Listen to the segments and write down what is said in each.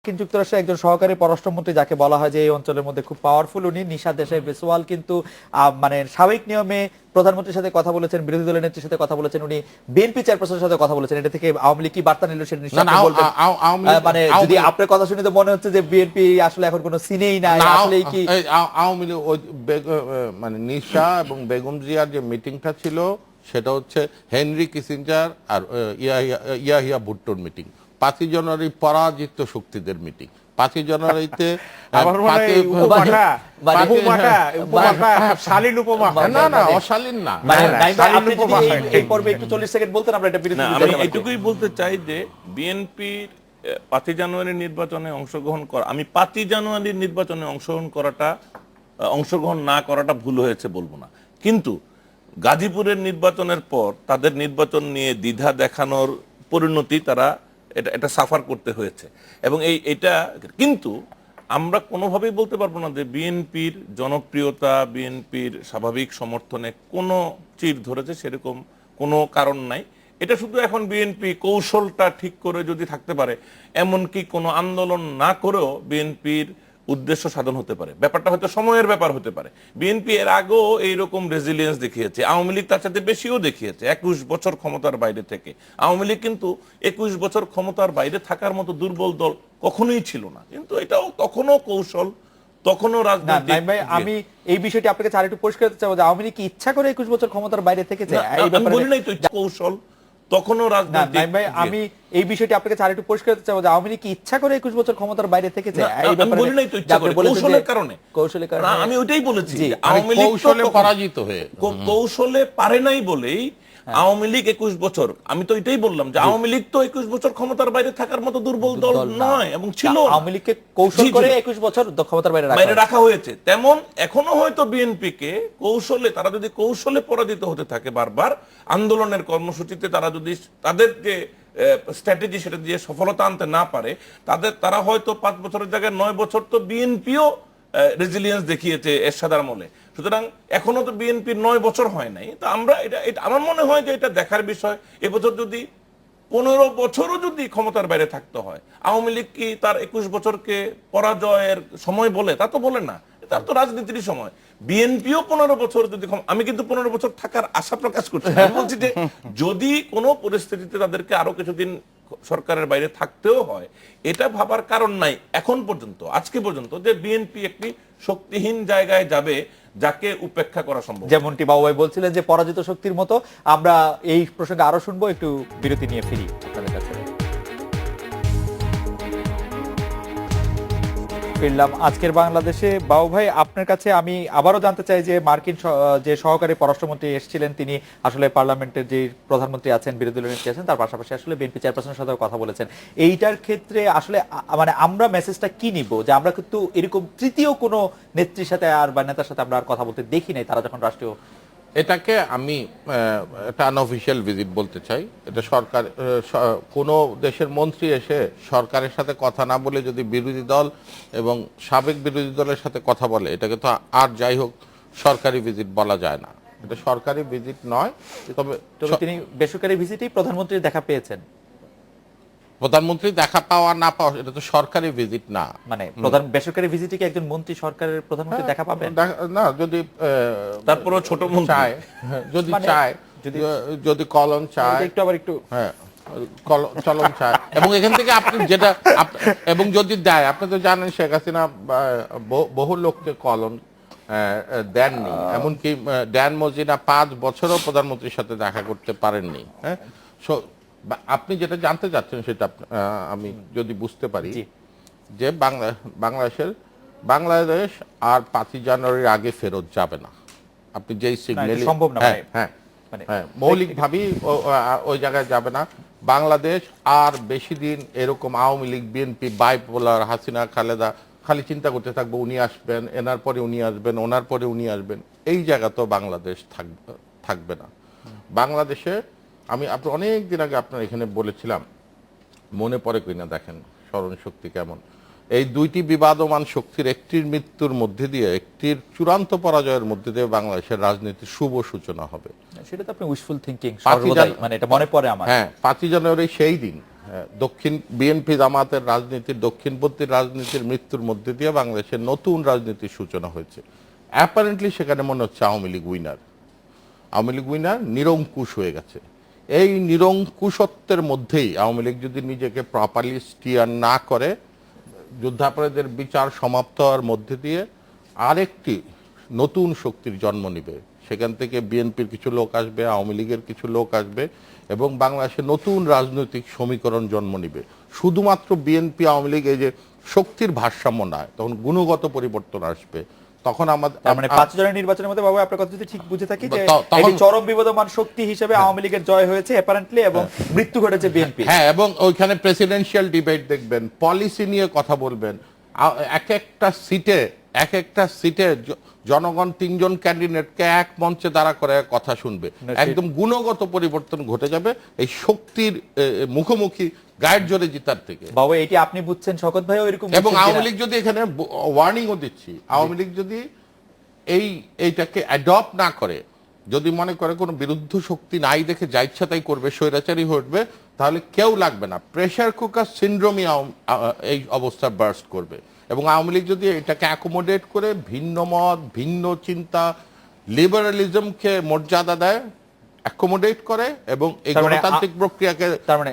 মার্কিন যুক্তরাষ্ট্রের একজন সহকারী পররাষ্ট্রমন্ত্রী যাকে বলা হয় যে এই অঞ্চলের মধ্যে খুব পাওয়ারফুল, উনি নিশাত দেশাই বিসওয়াল কিন্তু মানে স্বাভাবিক নিয়মে প্রধানমন্ত্রীর সাথে কথা বলেছেন, বিরোধী দলের নেত্রীর সাথে কথা বলেছেন, উনি বিএনপি চেয়ারপারসনের সাথে কথা বলেছেন। এটা থেকে আওয়ামী লীগ কি বার্তা নিল সেটা নিশ্চয়ই আপনি বলবেন। মানে যদি আপনার কথা শুনে তো মনে হচ্ছে যে বিএনপি আসলে এখন কোনো সিনেই নাই, আসলে কি আওয়ামী লীগ মানে নিশা এবং বেগম জিয়ার যে মিটিংটা ছিল সেটা হচ্ছে হেনরি কিসিঞ্জার আর ইয়াহিয়া ভুট্টোর মিটিং। 5ই জানুয়ারি পরাজিত শক্তিদের মিটিং। 5ই জানুয়ারিতে অশালীন না। এই পর্বে একটু 40 সেকেন্ড বলতেন আমরা এটা বিরতি আমি এটুকুই বলতে চাই যে বিএনপির 5ই জানুয়ারির নির্বাচনে অংশগ্রহণ করা, আমি 5ই জানুয়ারির নির্বাচনে অংশগ্রহণ না করাটা ভুল হয়েছে বলবো না, কিন্তু গাজীপুরের নির্বাচনের পর তাদের নির্বাচন নিয়ে দ্বিধা দেখানোর পরিণতি তারা এটা সাফার করতে হয়েছে। এবং এটা কিন্তু আমরা কোনোভাবেই বলতে পারবো না যে বিএনপির জনপ্রিয়তা, বিএনপির স্বাভাবিক সমর্থনে কোনো চির ধরেছে, সেরকম কোনো কারণ নাই। এটা শুধু এখন বিএনপি কৌশলটা ঠিক করে যদি থাকতে পারে, এমনকি কোনো আন্দোলন না করেও বিএনপির উদ্দেশ্য সাধন হতে পারে। ব্যাপারটা হয়তো সময়ের ব্যাপার হতে পারে। বিএনপি এর আগেও এইরকম রেজিলিয়েন্স দেখিয়েছে, আওয়ামী লীগ তার সাথে বেশিও দেখিয়েছে। 21 বছর ক্ষমতার বাইরে থেকে আওয়ামী লীগ কিন্তু 21 বছর ক্ষমতার বাইরে থাকার মতো দুর্বল দল কখনোই ছিল না, কিন্তু এটাও তখনও কৌশল, তখনও রাজনীতি। আমি এই বিষয়টি আপনাকে আরেকটু পরিষ্কার করতে চাইবো যে আওয়ামী লীগ কি ইচ্ছা করে 21 বছর ক্ষমতার বাইরে থেকেছে? আমি বলি নাই তো কৌশল, তখনও রাজনীতি। আমি এই বিষয়টি আপনাকে আরেকটু পরিষ্কার করতে চাইবো যে আওয়ামী লীগ কি ইচ্ছা করে 21 বছর ক্ষমতার বাইরে থেকেছে? আমি বলি নাই তো ইচ্ছা করে, কৌশলের কারণে। আমি ওইটাই বলেছি, আওয়ামী লীগ কৌশলে পরাজিত হয়ে, কৌশলে পারে নাই বলেই আওয়ামী লীগ 21 বছর, আমি তো এটাই বললাম যে আওয়ামী লীগ তো 21 বছর ক্ষমতার বাইরে থাকার মতো দুর্বল দল নয় এবং ছিল। আওয়ামী লীগকে কৌশল করে 21 বছর ক্ষমতার বাইরে রাখা হয়েছে। তেমন এখনো হয়তো বিএনপি কে কৌশলে, তারা যদি কৌশলে পরাজিত হতে থাকে বারবার, আন্দোলনের কর্মসূচিতে তারা যদি তাদের যে স্ট্র্যাটেজি সেটা দিয়ে সফলতা আনতে না পারে, তারা হয়তো 5 বছরের জায়গায় 9 বছর তো বিএনপিও রেজিলিয়েন্স দেখিয়েছে এরশাদ আমলে। সুতরাং এখনো তো বিএনপির 9 বছর হয় নাই। তো আমরা এটা আমার মনে হয় যে এটা দেখার বিষয়। এবছর যদি 15 বছরও যদি ক্ষমতার বাইরে থাকতে হয়, আওয়ামী লীগ কি তার 21 বছরকে পরাজয়ের সময় বলে? তা তো বলে না, তার তো রাজনীতির সময়। বিএনপিও 15 বছর যদি, আমি কিন্তু 15 বছর থাকার আশা প্রকাশ করছি, আমি বলছি যে যদি কোনো পরিস্থিতিতে তাদেরকে আরো কিছুদিন সরকারের বাইরে থাকতেও হয়, এটা ভাবার কারণ নাই এখন পর্যন্ত, আজকে পর্যন্ত, যে বিএনপি একটি শক্তিহীন জায়গায় যাবে যাকে উপেক্ষা করা সম্ভব। যেমনটি বাবু ভাই বলছিলেন যে পরাজিত শক্তির মতো। আমরা এই প্রসঙ্গে আরো শুনবো, একটু বিরতি নিয়ে ফিরি আপনাদের কাছে। ফিরলাম আজকের বাংলাদেশে। বাবু ভাই, আপনার কাছে আমি আবারও জানতে চাই যে মার্কিন যে সহকারী পররাষ্ট্রমন্ত্রী এসেছিলেন, তিনি আসলে পার্লামেন্টের যে প্রধানমন্ত্রী আছেন, বিরোধী দলের নেত্রী আছেন, তার পাশাপাশি আসলে বিএনপি চেয়ারপারসনের সাথেও কথা বলেছেন। এইটার ক্ষেত্রে আসলে মানে আমরা মেসেজটা কি নিব যে আমরা কিন্তু এরকম তৃতীয় কোনো নেত্রীর সাথে আর বা নেতার সাথে আমরা আর কথা বলতে দেখি নাই, তারা যখন রাষ্ট্রীয়। এটাকে আমি একটা আনঅফিশিয়াল ভিজিট বলতে চাই। এটা সরকার, কোনো দেশের মন্ত্রী এসে সরকারের সাথে কথা না বলে যদি বিরোধী দল এবং সাবেক বিরোধী দলের সাথে কথা বলে, এটাকে তো আর যাই হোক সরকারি ভিজিট বলা যায় না। এটা সরকারি ভিজিট নয়। তবে তিনি বেসরকারি ভিজিটেই প্রধানমন্ত্রীর দেখা পেয়েছেন। প্রধানমন্ত্রী দেখা পাওয়া না পাওয়া এটা তো সরকারি ভিজিট না। মানে বেসরকারি ভিজিটে কি একজন মন্ত্রী সরকারের প্রধানমন্ত্রী দেখা পাবেন না? যদি তারপরে ছোট মন্ত্রী চায়, যদি কলম চায়, একটু আবার একটু চলন চায়, এবং এখান থেকে আপনি যেটা, এবং যদি দেয়, আপনি তো জানেন শেখ হাসিনা বহু লোককে কলম দেননি, এমনকি ড্যান মজিনা 5 বছরও প্রধানমন্ত্রীর সাথে দেখা করতে পারেননি। হ্যাঁ, আপনি যেটা জানতে চাচ্ছেন সেটা আমি যদি বুঝতে পারি যে বাংলাদেশ আর 5ই জানুয়ারির আগে ফেরত যাবে না। আপনি যেই সিগন্যাল, সম্ভব না, মৌলিকভাবেই ওই জায়গায় যাবে না। বাংলাদেশ আর বেশি দিন এরকম আওয়ামী লীগ বিএনপি বাইপোলার, হাসিনা খালেদা খালি চিন্তা করতে থাকবে উনি আসবেন, এনার পরে উনি আসবেন, ওনার পরে উনি আসবেন, এই জায়গা তো বাংলাদেশ থাকবে না। বাংলাদেশে আমি অনেক দিন আগে আপনার এখানে বলেছিলাম, মনে পড়ে কিনা দেখেন স্মরণ শক্তি কেমন, এই দুইটি বিবাদমান শক্তির একটির মৃত্যুর মধ্যে দিয়ে, একটির চূড়ান্ত পরাজয়ের মধ্যে দিয়ে বাংলাদেশের রাজনীতির শুভ সূচনা হবে। সেটা তো আপনি উইশফুল থিংকিং, মানে এটা মনে পড়ে আমার। হ্যাঁ, 5ই জানুয়ারি সেই দিন দক্ষিণ বিএনপি জামাতের রাজনীতির দক্ষিণপন্থী রাজনীতির মৃত্যুর মধ্যে দিয়ে বাংলাদেশের নতুন রাজনীতির সূচনা হয়েছে। অ্যাপারেন্টলি সেখানে মনে হচ্ছে আওয়ামী লীগ উইনার, আওয়ামী লীগ উইনার, নিরঙ্কুশ হয়ে গেছে। এই নিরঙ্কুশত্বের মধ্যেই আওয়ামী লীগ যদি নিজেকে প্রপারলি স্টিয়ার না করে, যুদ্ধাপরাধীদের বিচার সমাপ্ত হওয়ার মধ্যে দিয়ে আরেকটি নতুন শক্তির জন্ম নিবে। সেখান থেকে বিএনপির কিছু লোক আসবে, আওয়ামী লীগের কিছু লোক আসবে এবং বাংলাদেশে নতুন রাজনৈতিক সমীকরণ জন্ম নিবে। শুধুমাত্র বিএনপি আওয়ামী লীগ এই যে শক্তির ভারসাম্য নয়, তখন গুণগত পরিবর্তন আসবে। তখন আমাদের মানে 5 জনের নির্বাচনের মধ্যে বাবু আপনার কথা যদি ঠিক বুঝে থাকি যে তখন- এই চরম বিবদমান শক্তি হিসেবে আওয়ামী লীগের জয় হয়েছে অ্যাপারেন্টলি এবং মৃত্যু ঘটেছে বিএনপি। হ্যাঁ, এবং ওইখানে প্রেসিডেন্সিয়াল ডিবেট দেখবেন, পলিসি নিয়ে কথা বলবেন। এক একটা সিটে জনগণ 3 জন ক্যান্ডিডেটকে এক মঞ্চে দাঁড়া করে কথা শুনবে। একদম গুণগত পরিবর্তন ঘটে যাবে এই শক্তির মুখোমুখি গায়ের জোরে জিতার থেকে। বাবু এটি আপনি বুঝছেন, শকত ভাইও এরকম এবং বুঝছেন আওয়ামী কিনা? লীগ যদি এখানে ওয়ার্নিংও দিচ্ছি, আওয়ামী লীগ যদি এইটাকে অ্যাডপ্ট না করে, যদি মনে করে কোনো বিরুদ্ধ শক্তি নাই দেখে যা ইচ্ছা তাই করবে, স্বৈরাচারী হটবে, তাহলে কেউ লাগবে না। প্রেসার কুকার সিন্ড্রোমই এই অবস্থা বার্স্ট করবে। এবং আওয়ামী লীগ যদি এটাকে অ্যাকোমোডেট করে ভিন্ন মত, ভিন্ন চিন্তা, লিবারালিজমকে মর্যাদা দেয়, অ্যাকোমোডেট করে এবং এই তার মানে গণতান্ত্রিক প্রক্রিয়াকে, তার মানে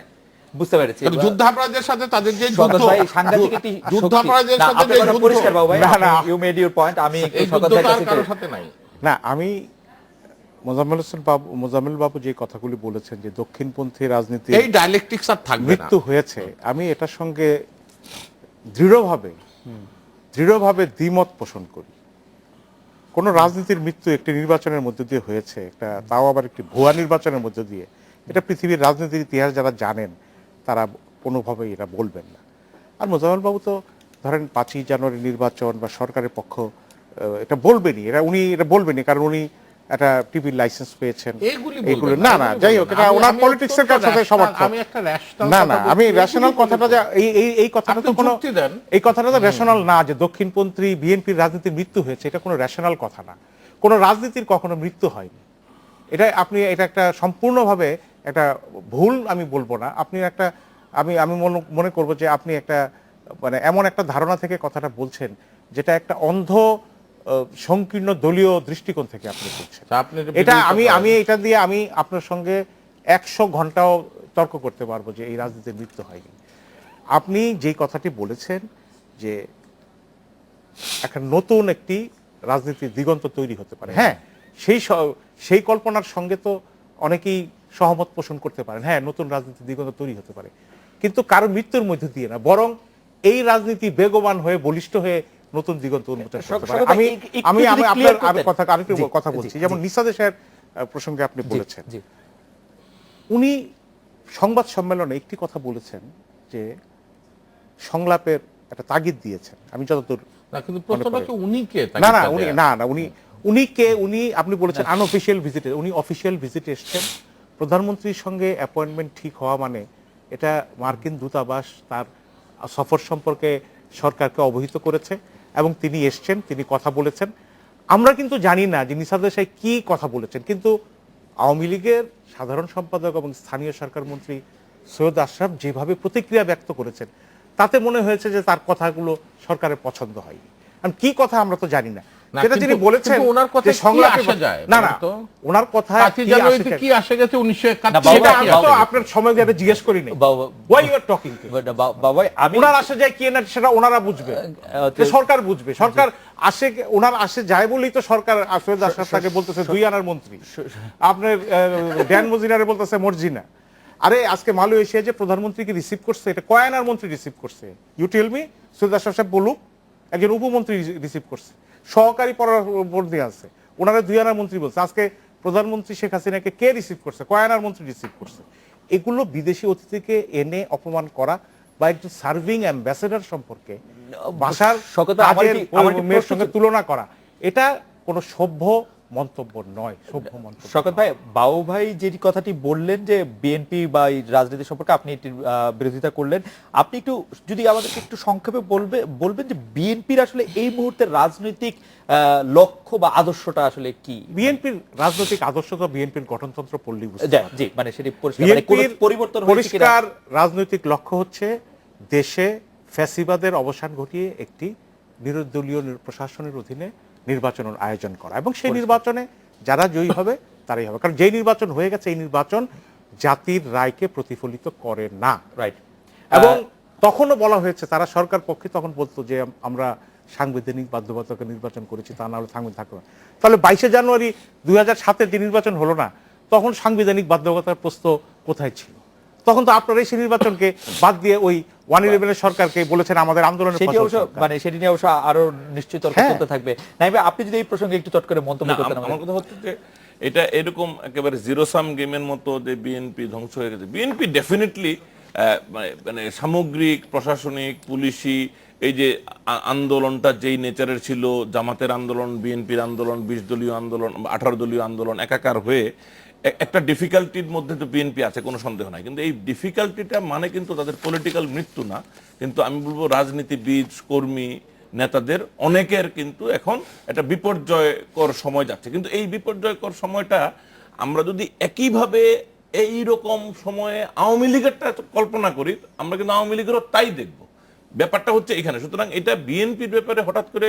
বুঝতে পেরেছি। যুদ্ধাপরাধের সাথে তাদের যে শকত ভাই সাংঘাতিক একটি যুদ্ধাপরাধের না, সাথে আপনি যে কথা যুদ্ধ, পরিষ্কার বাবু ভাই, না, না। You made your point. আমি একটু এই শকত যুদ্ধ ভাইয়ের তার কাছে কারোর সাথে নাই। না, আমি মোজাম্মেল বাবু যে কথাগুলি বলেছেন যে দক্ষিণপন্থী রাজনীতি এই ডায়ালেকটিক্স আর থাকবে না। মৃত্যু হয়েছে, আমি এটার সঙ্গে দৃঢ়ভাবে দ্বিমত পোষণ করি। কোন রাজনীতির মৃত্যু একটি নির্বাচনের মধ্যে দিয়ে হয়েছে, একটা তাও আবার একটি ভুয়া নির্বাচনের মধ্যে দিয়ে, এটা পৃথিবীর রাজনীতির ইতিহাস যারা জানেন তারা কোনোভাবেই এটা বলবেন না। আর মোজাম্মেল বাবু তো ধরেন 5ই জানুয়ারি নির্বাচন বা সরকারের পক্ষ এটা বলবেনই, উনি এটা বলবেনই, কারণ উনি একটা টিভির লাইসেন্স পেয়েছেন। এগুলো এগুলো না, যাই হোক, এটা ওনার পলিটিক্সের সাথে সমর্থন। আমি একটা রেশনাল না, আমি রেশনাল কথাটা যে এই কথাটা তো কোনো যুক্তি দেন। এই কথাটা তো রেশনাল না যে দক্ষিণপন্থী বিএনপির রাজনীতির মৃত্যু হয়েছে, এটা কোনো রেশনাল কথা না। কোনো রাজনীতির কখনো মৃত্যু হয়নি। এটা একটা সম্পূর্ণভাবে একটা ভুল, আমি বলবো না। আপনি একটা আমি মনে করব যে আপনি একটা মানে এমন একটা ধারণা থেকে কথাটা বলছেন যেটা একটা অন্ধ সংকীর্ণ দলীয় দৃষ্টিকোণ থেকে আপনি বলছেন। আপনি এটা আমি এটা দিয়ে আমি আপনার সঙ্গে 100 ঘন্টাও তর্ক করতে পারবো যে এই রাজনীতির মৃত্যু হয়নি। আপনি যেই কথাটি বলেছেন যে একটা নতুন একটি রাজনীতির দিগন্ত তৈরি হতে পারে, হ্যাঁ, সেই কল্পনার সঙ্গে তো অনেকেই সহমত পোষণ করতে পারেন। হ্যাঁ, নতুন রাজনীতির দিগন্ত তৈরি হতে পারে, কিন্তু কারো মৃত্যুর মধ্যে দিয়ে না, বরং এই রাজনীতি বেগবান হয়ে বলিষ্ঠ হয়ে নতুন দিগন্ত উন্মোচন করতে পারে। আমি আপনার আরেকটু কথা বলছি, যেমন নিসা দেশের প্রসঙ্গে আপনি বলেছেন, উনি সংবাদ সম্মেলনে একটি কথা বলেছেন যে সংলাপের একটা তাগিদ দিয়েছেন। আমি যতদূর কিন্তু প্রশ্নটা কি উনি কে? উনি আপনি বলেছেন আনঅফিশিয়াল ভিজিটে, উনি অফিশিয়াল ভিজিটে এসেছেন। প্রধানমন্ত্রীর সঙ্গে অ্যাপয়েন্টমেন্ট ঠিক হওয়া মানে এটা মার্কিন দূতাবাস তার সফর সম্পর্কে সরকারকে অবহিত করেছে এবং তিনি এসছেন, তিনি কথা বলেছেন। আমরা কিন্তু জানি না যে নিসার দেশাই কি কথা বলেছেন, কিন্তু আওয়ামী লীগের সাধারণ সম্পাদক এবং স্থানীয় সরকার মন্ত্রী সৈয়দ আশরাফ যেভাবে প্রতিক্রিয়া ব্যক্ত করেছেন, তাতে মনে হয়েছে যে তার কথাগুলো সরকারের পছন্দ হয়নি। কারণ কি কথা আমরা তো জানি না, যেটা তিনি বলেছেন ওনার কথা আসা যায় না, ওনার কথা কি আসে গেছে 1971 আপনার সময় দিয়ে জিজ্ঞেস করি নাই। Why you are talking to? বাবা আমি ওনার আসে যায় কি না সেটা ওনারা বুঝবে, সরকার বুঝবে। সরকার আসে, ওনার আসে যায় বলেই তো সরকার সৈয়দ আশরাফ তাকে বলতেছে 2 আনার মন্ত্রী, আপনার ড্যান মজিনারে বলতেছে মর্জিনা। আরে আজকে মালয়েশিয়া যে প্রধানমন্ত্রীকে রিসিভ করছে, এটা কয় আনার মন্ত্রী রিসিভ করছে? You tell me. Syed Ashraf সাহেব বলুক, একজন উপমন্ত্রী রিসিভ করছে, সহকারী পররাষ্ট্রমন্ত্রী আছে, ওনারা 2 আনার মন্ত্রী বলছে। আজকে প্রধানমন্ত্রী শেখ হাসিনাকে কে রিসিভ করছে? কয় আনার মন্ত্রী রিসিভ করছে? এগুলো বিদেশি অতিথিকে এনে অপমান করা বা একটু সার্ভিং অ্যাম্বাসেডর সম্পর্কে ভাষার মেয়ের সঙ্গে তুলনা করা, এটা কোনো সভ্য মন্তব্য নয়, সভ্য মন্তব্য শওকত ভাই, বাউ ভাই যে কথাটি বললেন যে বিএনপি বা এই রাজনীতি সম্পর্কে আপনি এটির বিরোধিতা করলেন, আপনি একটু যদি আমাদেরকে একটু সংক্ষেপে বলবেন যে বিএনপির আসলে এই মুহূর্তে রাজনৈতিক লক্ষ্য বা আদর্শটা আসলে কি? বিএনপির রাজনৈতিক আদর্শ তো বিএনপির গঠনতন্ত্র পড়লেই বুঝতে জি, পারবেন। জি, মানে সেটি পরিষ্কার, মানে কোনো বিএনপির পরিবর্তন হয়েছে কিনা? পরিষ্কার রাজনৈতিক লক্ষ্য হচ্ছে দেশে ফ্যাসিবাদের অবসান ঘটিয়ে একটি বিরোধী দলীয় প্রশাসনের অধীনে নির্বাচনের আয়োজন করা, এবং সেই নির্বাচনে যারা জয়ী হবে তারাই হবে। কারণ যেই নির্বাচন হয়ে গেছে এই নির্বাচন জাতির রায়কে প্রতিফলিত করে না। রাইট। এবং তখনও বলা হয়েছে, তারা সরকার পক্ষে তখন বলতো যে আমরা সাংবিধানিক বাধ্যবাধকতা নির্বাচন করেছি, তা না হলে সাংবিধানিক থাকবে না। তাহলে 22শে জানুয়ারি 2007-এর যে নির্বাচন হলো না, তখন সাংবিধানিক বাধ্যবাধকতার প্রশ্ন কোথায় ছিল? তখন তো আপনারা সেই নির্বাচনকে বাদ দিয়ে ওই 111 সরকারকে বলেছেন আমাদের আন্দোলনের সেটি ফসল অবশ্য সরকার। মানে সেটি নিয়ে অবশ্য আরো নিশ্চয়ই তর্ক হ্যাঁ। চলতে থাকবে। নাইবা আপনি যদি এই প্রসঙ্গে একটু চট করে মন্তব্য না, করতেন আমার আমাদের। কথা হচ্ছে যে এটা এরকম একেবারে জিরো সাম গেমের মতো যে বিএনপি ধ্বংস হয়ে গেছে। বিএনপি ডেফিনেটলি মানে সামগ্রিক প্রশাসনিক পুলিশি এই যে আন্দোলনটা যেই নেচারের ছিল, জামাতের আন্দোলন, বিএনপির আন্দোলন, 20 দলীয় আন্দোলন, 18 দলীয় আন্দোলন একাকার হয়ে একটা ডিফিকাল্টির মধ্যে তো বিএনপি আছে, কোনো সন্দেহ নাই। কিন্তু এই ডিফিকাল্টিটা মানে কিন্তু তাদের পলিটিক্যাল মৃত্যু না, কিন্তু আমি বলবো রাজনীতিবিদ, কর্মী, নেতাদের অনেকের কিন্তু এখন একটা বিপর্যয়কর সময় যাচ্ছে। কিন্তু এই বিপর্যয়কর সময়টা আমরা যদি একইভাবে এই রকম সময়ে আওয়ামী লীগেরটা কল্পনা করি, আমরা কিন্তু আওয়ামী লীগেরও তাই দেখব। ব্যাপারটা হচ্ছে এখানে। সুতরাং এটা বিএনপির ব্যাপারে হঠাৎ করে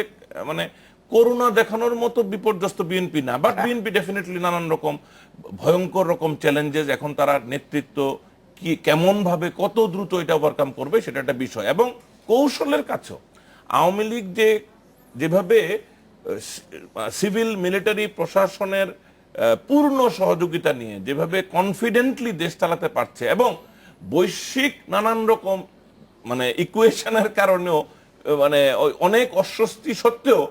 মানে করোনা দেখানোর মতো বিপর্যস্ত বিএনপি না, বাট বিএনপি ডেফিনেটলি নানান রকম ভয়ঙ্কর রকম চ্যালেঞ্জেস, এখন তারা নেতৃত্ব কি কেমন ভাবে কত দ্রুত এটা ওভারকাম করবে সেটা একটা বিষয়। এবং কৌশলের কাছেও আওয়ামী লীগ যেভাবে সিভিল মিলিটারি প্রশাসনের পূর্ণ সহযোগিতা নিয়ে যেভাবে কনফিডেন্টলি দেশ চালাতে পারছে, এবং বৈশ্বিক নানান রকম মানে ইকুয়েশনের কারণেও মানে অনেক অস্বস্তি সত্ত্বেও